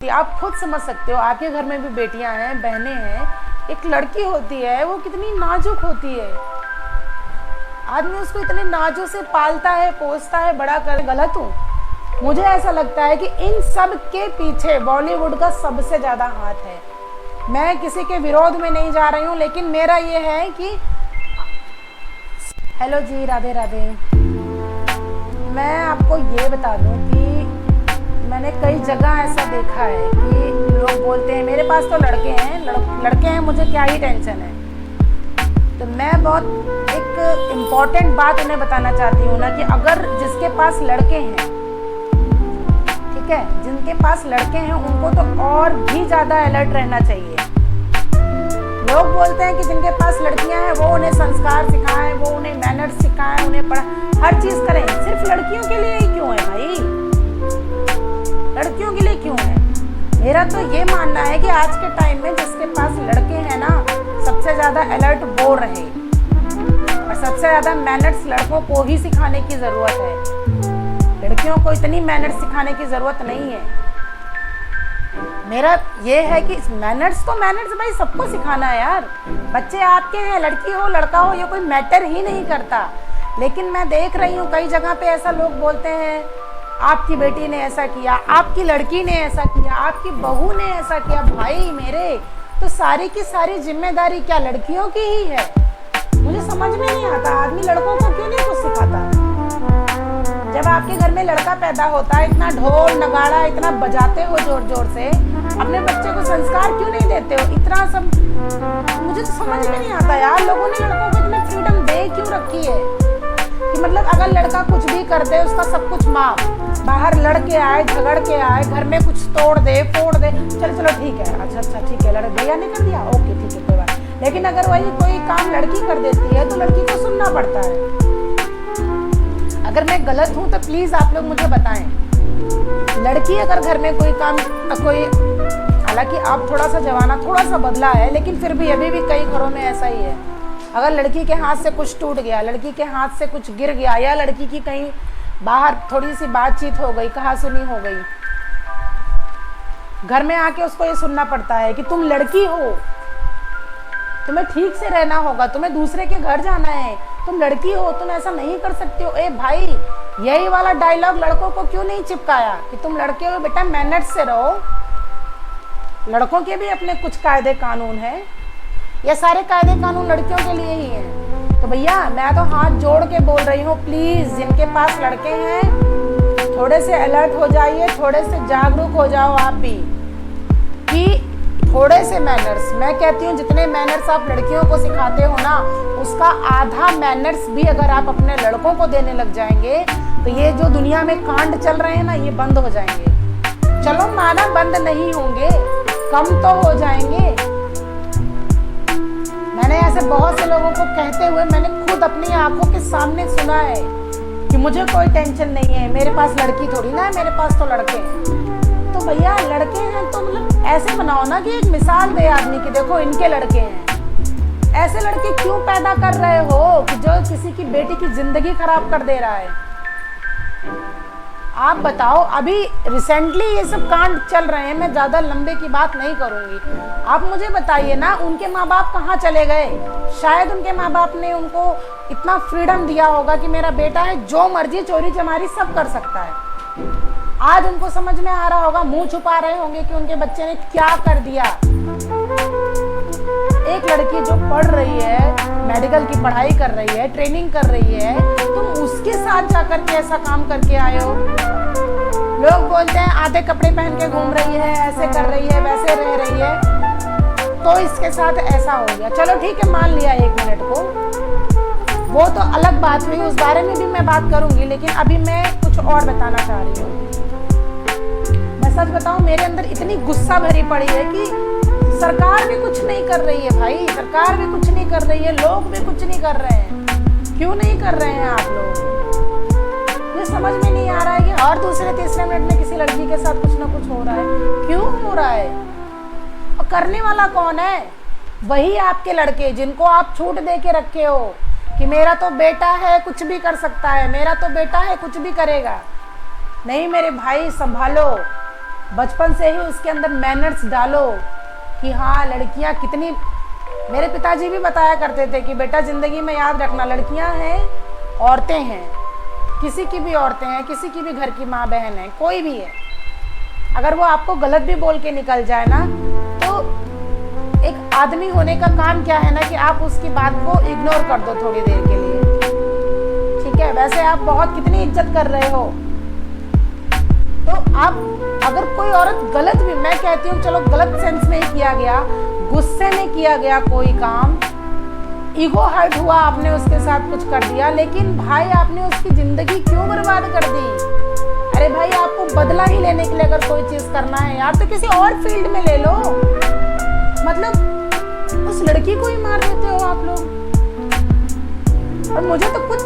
आप खुद समझ सकते हो, आपके घर में भी बेटियां हैं, बहनें हैं। एक लड़की होती है, वो कितनी नाजुक होती है। आदमी उसको इतने नाजुक से पालता है, पोसता है, बड़ा कर। गलत हूँ? मुझे ऐसा लगता है कि इन सब के पीछे बॉलीवुड का सबसे ज़्यादा हाथ है। मैं किसी के विरोध में नहीं जा रही हूँ, लेकिन मेरा ये है कि हेलो जी, राधे राधे। मैं आपको ये बता दूँ कि मैंने कई जगह ऐसा देखा है कि लोग बोलते हैं मेरे पास तो लड़के हैं, लड़के हैं, मुझे क्या ही टेंशन है। तो मैं बहुत एक इम्पॉर्टेंट बात उन्हें बताना चाहती हूँ ना कि अगर जिसके पास लड़के हैं, ठीक है, जिनके पास लड़के हैं उनको तो और भी ज़्यादा अलर्ट रहना चाहिए। लोग बोलते हैं कि जिनके पास लड़कियां हैं वो उन्हें संस्कार सिखाएं, वो उन्हें मैनर्स सिखाएं, उन्हें हर चीज़ करें। सिर्फ लड़कियों के लिए ही क्यों है भाई? लड़कियों के लिए क्यों है? मेरा तो ये मानना है कि आज के टाइम में जिसके पास लड़के हैं ना, सबसे ज़्यादा अलर्ट वो रहे, और सबसे ज़्यादा मैनर्स लड़कों को ही सिखाने की ज़रूरत है। लड़कियों को इतनी मैनर्स सिखाने की ज़रूरत नहीं है। मेरा ये है कि मैनर्स भाई सबको सिखाना है यार। बच्चे आपके हैं, लड़की हो लड़का हो, ये कोई मैटर ही नहीं करता। लेकिन मैं देख रही हूँ कई जगह पे ऐसा लोग बोलते हैं, आपकी बेटी ने ऐसा किया, आपकी लड़की ने ऐसा किया, आपकी बहू ने ऐसा किया। भाई मेरे, तो सारी की सारी जिम्मेदारी क्या लड़कियों की ही है? मुझे समझ में नहीं आता, आदमी लड़कों को क्यों नहीं कुछ सिखाता? जब आपके घर में लड़का पैदा होता है, इतना ढोल नगाड़ा इतना बजाते हो जोर जोर से, अपने बच्चे को संस्कार क्यों नहीं देते हो? इतना सब मुझे तो समझ में नहीं आता यार। लोगों ने लड़कों को इतनी फ्रीडम दे क्यों रखी है कि मतलब अगर लड़का कुछ भी कर दे उसका सब कुछ माफ। बाहर लड़ के आए, झगड़ के आए, घर में कुछ तोड़ दे फोड़ दे, चलो ठीक है, अच्छा ठीक है, भैया ने कर दिया, ओके ठीक है, कोई बात। लेकिन अगर वही कोई काम लड़की कर देती है तो लड़की को सुनना पड़ता है। अगर मैं गलत हूँ तो प्लीज आप लोग मुझे बताएं। लड़की अगर घर में कोई काम हालांकि अब थोड़ा सा जमाना थोड़ा सा बदला है, लेकिन फिर भी अभी भी कई घरों में ऐसा ही है। अगर लड़की के हाथ से कुछ टूट गया, लड़की के हाथ से कुछ गिर गया, या लड़की की कहीं बाहर थोड़ी सी बातचीत हो गई, कहा सुनी हो गई, घर में आके उसको ये सुनना पड़ता है कि तुम लड़की हो, तुम्हें ठीक से रहना होगा, तुम्हें दूसरे के घर जाना है, तुम लड़की हो, तुम ऐसा नहीं कर सकते हो। ए भाई, यही वाला डायलॉग लड़कों को क्यों नहीं चिपकाया कि तुम लड़के हो बेटा, मैनर्स से रहो। लड़कों के भी अपने कुछ कायदे कानून हैं, ये सारे कायदे कानून लड़कियों के लिए ही हैं। तो भैया मैं तो हाथ जोड़ के बोल रही हूँ, प्लीज जिनके पास लड़के हैं थोड़े से अलर्ट हो जाइए, थोड़े से जागरूक हो जाओ आप भी, कि थोड़े से मैनर्स, मैं कहती हूँ जितने मैनर्स आप लड़कियों को सिखाते हो ना, उसका आधा मैनर्स भी अगर आप अपने लड़कों को देने लग जाएंगे तो ये जो दुनिया में कांड चल रहे हैं ना, ये बंद हो जाएंगे। चलो माना बंद नहीं होंगे, कम तो हो जाएंगे। मैंने ऐसे बहुत से लोगों को कहते हुए मैंने खुद अपनी आंखों के सामने सुना है कि मुझे कोई टेंशन नहीं है, मेरे पास लड़की थोड़ी ना है, मेरे पास तो लड़के हैं। तो भैया लड़के हैं तो मतलब ऐसे बनाओ ना कि एक मिसाल दे आदमी की, देखो इनके लड़के हैं। ऐसे लड़के क्यों पैदा कर रहे हो कि जो किसी की बेटी की जिंदगी खराब कर दे रहा है? आप बताओ, अभी रिसेंटली ये सब कांड चल रहे हैं, मैं ज्यादा लंबे की बात नहीं करूंगी। आप मुझे बताइए ना, उनके माँ बाप कहाँ चले गए? शायद उनके माँ बाप ने उनको इतना फ्रीडम दिया होगा कि मेरा बेटा है, जो मर्जी चोरी चमारी सब कर सकता है। आज उनको समझ में आ रहा होगा, मुंह छुपा रहे होंगे कि उनके बच्चे ने क्या कर दिया। एक लड़की जो पढ़ रही है, मेडिकल की पढ़ाई कर रही है, ट्रेनिंग कर रही है, तुम उसके साथ जाकर के ऐसा काम करके आए हो। लोग बोलते हैं आधे कपड़े पहन के घूम रही है, ऐसे कर रही है, वैसे रह रही है, तो इसके साथ ऐसा हो गया। चलो ठीक है, मान लिया 1 मिनट को, वो तो अलग बात हुई, उस बारे में भी मैं बात करूंगी। लेकिन अभी मैं कुछ और बताना चाह रही हूँ। मैं सच बताऊं, मेरे अंदर इतनी गुस्सा भरी पड़ी है कि सरकार भी कुछ नहीं कर रही है भाई, सरकार भी कुछ नहीं कर रही है, लोग भी कुछ नहीं कर रहे हैं। क्यों नहीं कर रहे हैं आप लोग? मुझे समझ में नहीं आ रहा है कि और दूसरे तीसरे मिनट में किसी लड़की के साथ कुछ ना कुछ हो रहा है। क्यों हो रहा है? और करने वाला कौन है? वही आपके लड़के, जिनको आप छूट दे के रखे हो कि मेरा तो बेटा है, कुछ भी कर सकता है, मेरा तो बेटा है, कुछ भी करेगा। नहीं मेरे भाई, संभालो। बचपन से ही उसके अंदर मैनर्स डालो कि हाँ लड़कियाँ कितनी। मेरे पिताजी भी बताया करते थे कि बेटा ज़िंदगी में याद रखना, लड़कियाँ हैं, औरतें हैं, किसी की भी औरतें हैं, किसी की भी घर की माँ बहन है, कोई भी है, अगर वो आपको गलत भी बोल के निकल जाए ना, तो एक आदमी होने का काम क्या है ना कि आप उसकी बात को इग्नोर कर दो थोड़ी देर के लिए, ठीक है। वैसे आप बहुत कितनी इज्जत कर रहे हो, तो आप अगर कोई औरत गलत भी, मैं कहती हूँ चलो गलत सेंस में ही किया गया, गुस्से में किया गया कोई काम, ईगो हर्ट हुआ, आपने उसके साथ कुछ कर दिया, लेकिन भाई आपने उसकी जिंदगी क्यों बर्बाद कर दी? अरे भाई आपको बदला ही लेने के लिए अगर कोई चीज करना है यार, तो किसी और फील्ड में ले लो। मतलब उस लड़की को ही मार देते हो आप लोग। और मुझे तो कुछ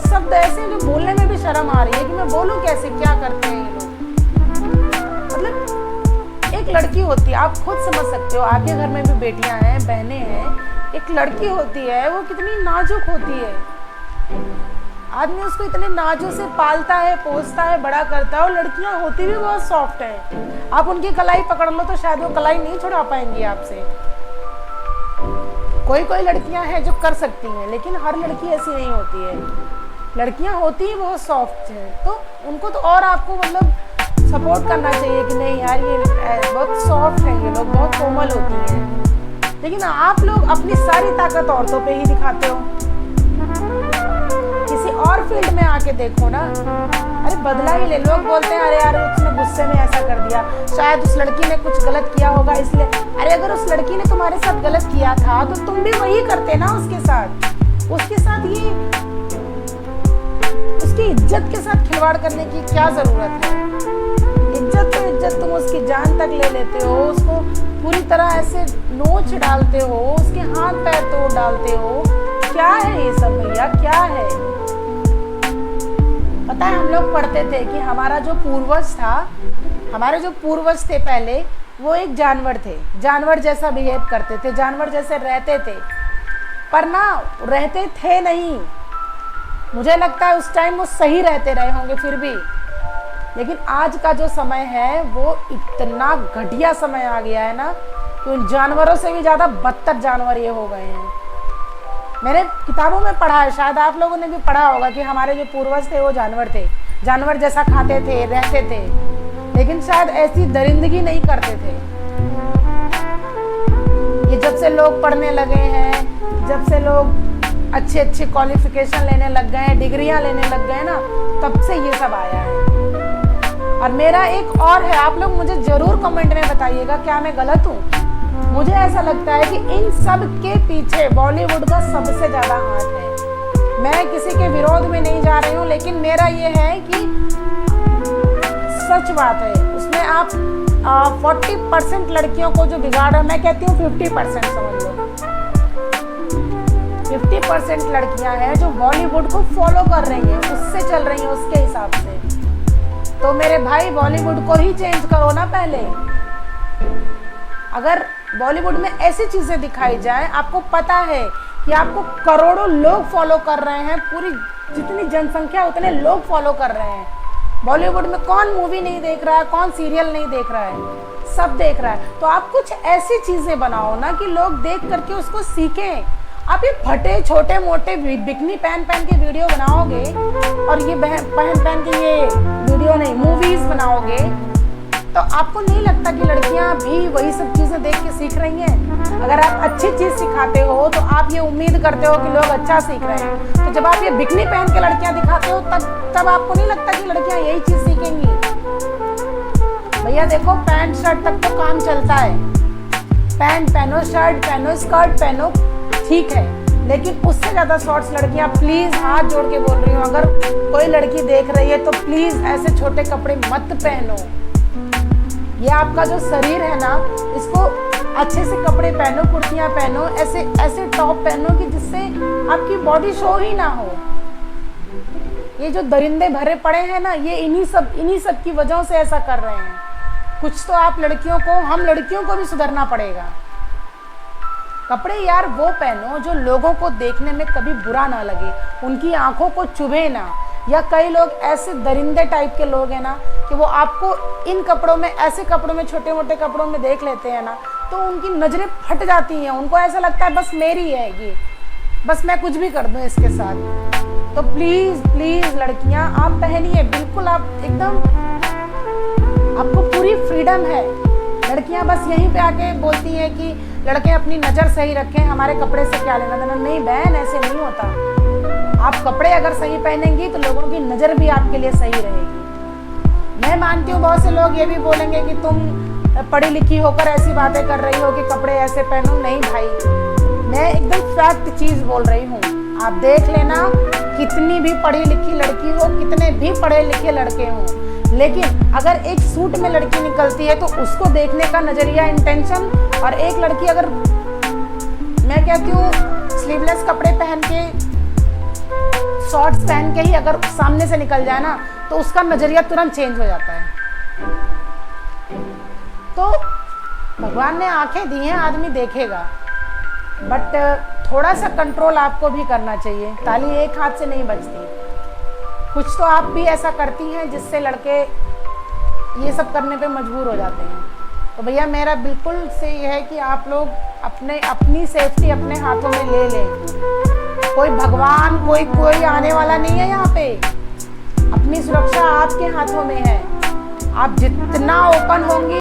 शब्द ऐसे जो बोलने में भी शर्म आ रही है कि मैं बोलूं कैसे, क्या करते हैं ये लोग। मतलब एक लड़की होती है, आप खुद समझ सकते हो, आपके घर में भी बेटियां हैं, बहनें हैं, एक लड़की होती है, वो कितनी नाजुक होती है। आदमी उसको इतने नाजों से पालता है, पोसता है, बड़ा करता है, और लड़कियां होती भी बहुत सॉफ्ट हैं। आप उनकी कलाई पकड़ लो तो शायद वो कलाई नहीं छुड़ा पाएंगी आपसे। कोई लड़कियां हैं जो कर सकती हैं, लेकिन हर लड़की ऐसी नहीं होती है। लड़कियां होती ही बहुत सॉफ्ट हैं, तो उनको तो और आपको मतलब सपोर्ट करना चाहिए कि नहीं यार ये बहुत सॉफ्ट है, ये लोग बहुत कोमल होती हैं। लेकिन आप लोग अपनी सारी ताकत औरतों पे ही दिखाते हो। किसी और फील्ड में आके देखो ना, अरे बदला ही ले। लोग बोलते हैं अरे यार उसने गुस्से में ऐसा कर दिया, शायद उस लड़की ने कुछ गलत किया होगा इसलिए। अरे अगर उस लड़की ने तुम्हारे साथ गलत किया था तो तुम भी वही करते ना उसके साथ ये उसकी इज्जत के साथ खिलवाड़ करने की क्या जरूरत है? इज्जत तो इज्जत, तुम उसकी जान तक ले लेते हो, उसको पूरी तरह ऐसे नोच डालते हो, उसके हाथ पैर तोड़ डालते हो। क्या है ये सब भैया, क्या है? पता है हम लोग पढ़ते थे कि हमारा जो पूर्वज था, हमारे जो पूर्वज थे पहले, वो एक जानवर थे, जानवर जैसा बिहेव करते थे, जानवर जैसे रहते थे। पर ना रहते थे नहीं, मुझे लगता है उस टाइम वो सही रहते रहे होंगे फिर भी। लेकिन आज का जो समय है वो इतना घटिया समय आ गया है ना कि उन जानवरों से भी ज़्यादा बदतर जानवर ये हो गए हैं। मैंने किताबों में पढ़ा है, शायद आप लोगों ने भी पढ़ा होगा कि हमारे जो पूर्वज थे वो जानवर थे, जानवर जैसा खाते थे, रहते थे, लेकिन शायद ऐसी दरिंदगी नहीं करते थे। ये जब से लोग पढ़ने लगे हैं, जब से लोग अच्छे क्वालिफिकेशन लेने लग गए हैं, डिग्रियां लेने लग गए ना, तब से ये सब आया है। और मेरा एक और है, आप लोग मुझे जरूर कमेंट में बताइएगा क्या मैं गलत हूँ। मुझे ऐसा लगता है कि इन सब के पीछे बॉलीवुड का सबसे ज़्यादा हाथ है। मैं किसी के विरोध में नहीं जा रही हूँ, लेकिन मेरा ये है कि सच बात है, उसमें आप 40% लड़कियों को जो बिगाड़ रहा, मैं कहती हूँ 50% समझ लो, 50% लड़कियां हैं जो बॉलीवुड को फॉलो कर रही हैं, उससे चल रही हैं उसके हिसाब से। तो मेरे भाई बॉलीवुड को ही चेंज करो ना पहले। अगर बॉलीवुड में ऐसी चीज़ें दिखाई जाए, आपको पता है कि आपको करोड़ों लोग फॉलो कर रहे हैं, पूरी जितनी जनसंख्या उतने लोग फॉलो कर रहे हैं। बॉलीवुड में कौन मूवी नहीं देख रहा है, कौन सीरियल नहीं देख रहा है, सब देख रहा है। तो आप कुछ ऐसी चीज़ें बनाओ ना कि लोग देख करके उसको सीखें। आप ये फटे छोटे मोटे बिकनी पहन के वीडियो बनाओगे, और ये पहन के ये वीडियो नहीं मूवीज़ बनाओगे, तो आपको नहीं लगता कि लड़कियां भी वही सब चीज़ें देख के सीख रही हैं? अगर आप अच्छी चीज़ सिखाते हो तो आप ये उम्मीद करते हो कि लोग अच्छा सीख रहे हैं। तो जब आप ये बिकनी पहन के लड़कियां दिखाते हो, तब आपको नहीं लगता कि लड़कियां यही चीज़ सीखेंगी? भैया देखो, पैंट शर्ट तक तो काम चलता है, पैंट पहनो, शर्ट पहनो, स्कर्ट पहनो, ठीक है, लेकिन उससे ज़्यादा शॉर्ट्स लड़कियां, प्लीज़ हाथ जोड़ के बोल रही हूँ, अगर कोई लड़की देख रही है तो प्लीज़ ऐसे छोटे कपड़े मत पहनो। ये आपका जो शरीर है ना, इसको अच्छे से कपड़े पहनो, कुर्तियाँ पहनो, ऐसे टॉप पहनो कि जिससे आपकी बॉडी शो ही ना हो। ये जो दरिंदे भरे पड़े हैं ना, ये इन्हीं सब की वजहों से ऐसा कर रहे हैं। कुछ तो आप लड़कियों को, हम लड़कियों को भी सुधरना पड़ेगा। कपड़े यार वो पहनो जो लोगों को देखने में कभी बुरा ना लगे, उनकी आंखों को चुभे ना। या कई लोग ऐसे दरिंदे टाइप के लोग हैं ना कि वो आपको इन कपड़ों में, ऐसे कपड़ों में, छोटे मोटे कपड़ों में देख लेते हैं ना, तो उनकी नज़रें फट जाती हैं। उनको ऐसा लगता है बस मेरी है ये, बस मैं कुछ भी कर दूँ इसके साथ। तो प्लीज़ प्लीज़ लड़कियां, आप पहनिए, बिल्कुल आप एकदम, आपको पूरी फ्रीडम है। लड़कियां बस यहीं पे आके बोलती हैं कि लड़के अपनी नज़र सही रखें, हमारे कपड़े से क्या लेना देना। नहीं बहन, ऐसे नहीं होता। आप कपड़े अगर सही पहनेंगी तो लोगों की नज़र भी आपके लिए सही रहेगी। मैं मानती हूँ बहुत से लोग ये भी बोलेंगे कि तुम पढ़ी लिखी होकर ऐसी बातें कर रही हो कि कपड़े ऐसे पहनो। नहीं भाई, मैं एकदम फैक्ट चीज़ बोल रही हूँ। आप देख लेना, कितनी भी पढ़ी लिखी लड़की हो, कितने भी पढ़े लिखे लड़के हों, लेकिन अगर एक सूट में लड़की निकलती है तो उसको देखने का नज़रिया, इंटेंशन, और एक लड़की अगर, मैं कहती हूँ, स्लीवलेस कपड़े पहन के, शॉर्ट्स पहन के ही अगर सामने से निकल जाए ना, तो उसका नज़रिया तुरंत चेंज हो जाता है। तो भगवान ने आंखें दी हैं, आदमी देखेगा, बट थोड़ा सा कंट्रोल आपको भी करना चाहिए। ताली एक हाथ से नहीं बजती। कुछ तो आप भी ऐसा करती हैं जिससे लड़के ये सब करने पे मजबूर हो जाते हैं। तो भैया मेरा बिल्कुल से ये है कि आप लोग अपनी सेफ्टी अपने हाथों में ले लें। कोई भगवान, कोई आने वाला नहीं है यहाँ पे। अपनी सुरक्षा आपके हाथों में है। आप जितना ओपन होंगी